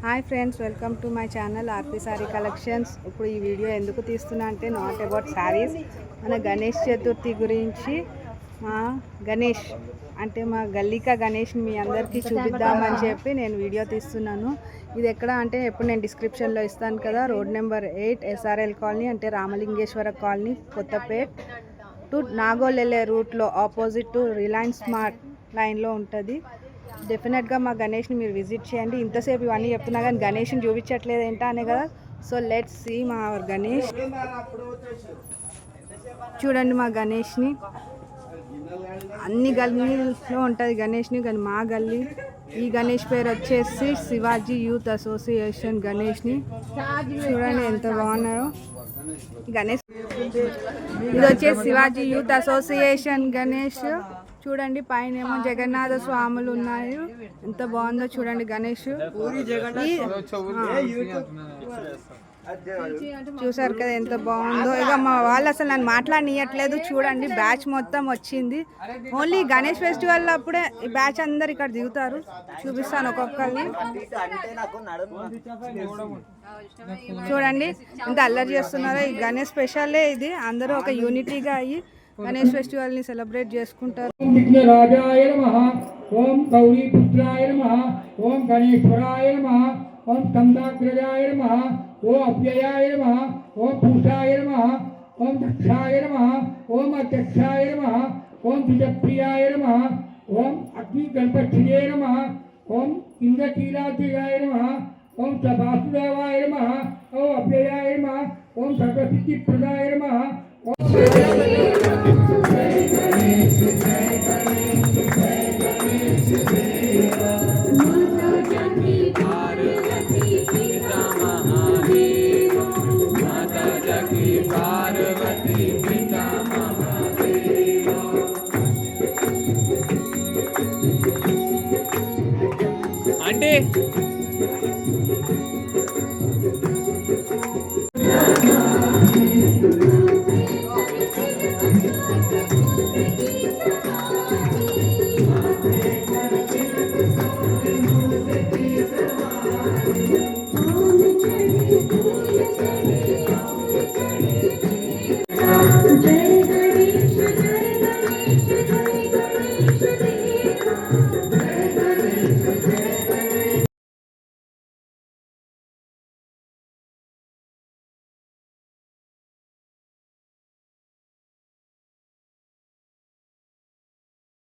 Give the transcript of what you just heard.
Hi friends, welcome to my channel RP sari collections. ఇప్పుడు ఈ video ఎందుకు తీస్తున్నా అంటే నాట్ అబౌట్ శారీస్, మన గణేష్ చతుర్థి గురించి. గణేష్ అంటే మా గల్లీకా గణేష్ని మీ అందరికీ చూపిద్దామని చెప్పి నేను వీడియో తీస్తున్నాను. ఇది ఎక్కడ అంటే ఎప్పుడు నేను డిస్క్రిప్షన్లో ఇస్తాను కదా. రోడ్ నెంబర్ 8 SRL కాలనీ అంటే రామలింగేశ్వర కాలనీ, కొత్తపేట్ టు నాగోల్ వెళ్ళే రూట్లో ఆపోజిట్ టు రిలయన్స్ స్మార్ట్ లైన్లో ఉంటుంది. డెఫినెట్గా మా గణేష్ని మీరు విజిట్ చేయండి. ఇంతసేపు ఇవన్నీ చెప్తున్నా కానీ గణేష్ని చూపించట్లేదు ఏంటా అనే కదా. సో లెట్స్ సీ మా గణేష్. చూడండి మా గణేష్ని. అన్ని గల్లీలో ఉంటుంది గణేష్ని, కానీ మా గల్లీ ఈ గణేష్ పేరు వచ్చేసి శివాజీ యూత్ అసోసియేషన్ గణేష్ని. చూడండి ఎంత బాగున్నారో గణేష్. ఇది వచ్చేసి శివాజీ యూత్ అసోసియేషన్ గణేష్. చూడండి పైన ఏమో జగన్నాథ స్వాములు ఉన్నాయి. ఎంత బాగుందో చూడండి గణేష్. చూసారు కదా ఎంత బాగుందో. ఇక మా వాళ్ళు అసలు నన్ను మాట్లాడనియట్లేదు. చూడండి బ్యాచ్ మొత్తం వచ్చింది. ఓన్లీ గణేష్ ఫెస్టివల్ అప్పుడే ఈ బ్యాచ్ అందరు ఇక్కడ దిగుతారు. చూపిస్తాను ఒక్కొక్కరిని. చూడండి ఎంత అల్లరి చేస్తున్నారో. ఈ గణేష్ స్పెషలే ఇది. అందరూ ఒక యూనిటీగా అయ్యి గణేష్ ఫెస్టివల్ ని సెలబ్రేట్ చేసుకుంటారు. ఓం విఘ్నరాజాయ నమః, ఓం గౌరీపుత్రాయ నమః, ఓం గణేశ్వరాయ నమః, ఓం స్కందాగ్రజాయ నమః, ఓం అవ్యయాయ నమః, ఓం పూషాయ నమః, ఓం దక్షాయ నమః, ఓం అధ్యక్షాయ నమః, ఓం ద్విజప్రియాయ నమః, ఓం అగ్ని గణపతియే నమః, ఓం ఇంద్రకీలాద్రియాయ నమః, ఓం వాసుదేవాయ నమః, ఓం అవ్యయాయ నమః, ఓం సర్వసిద్ధిప్రదాయ నమః. అంటే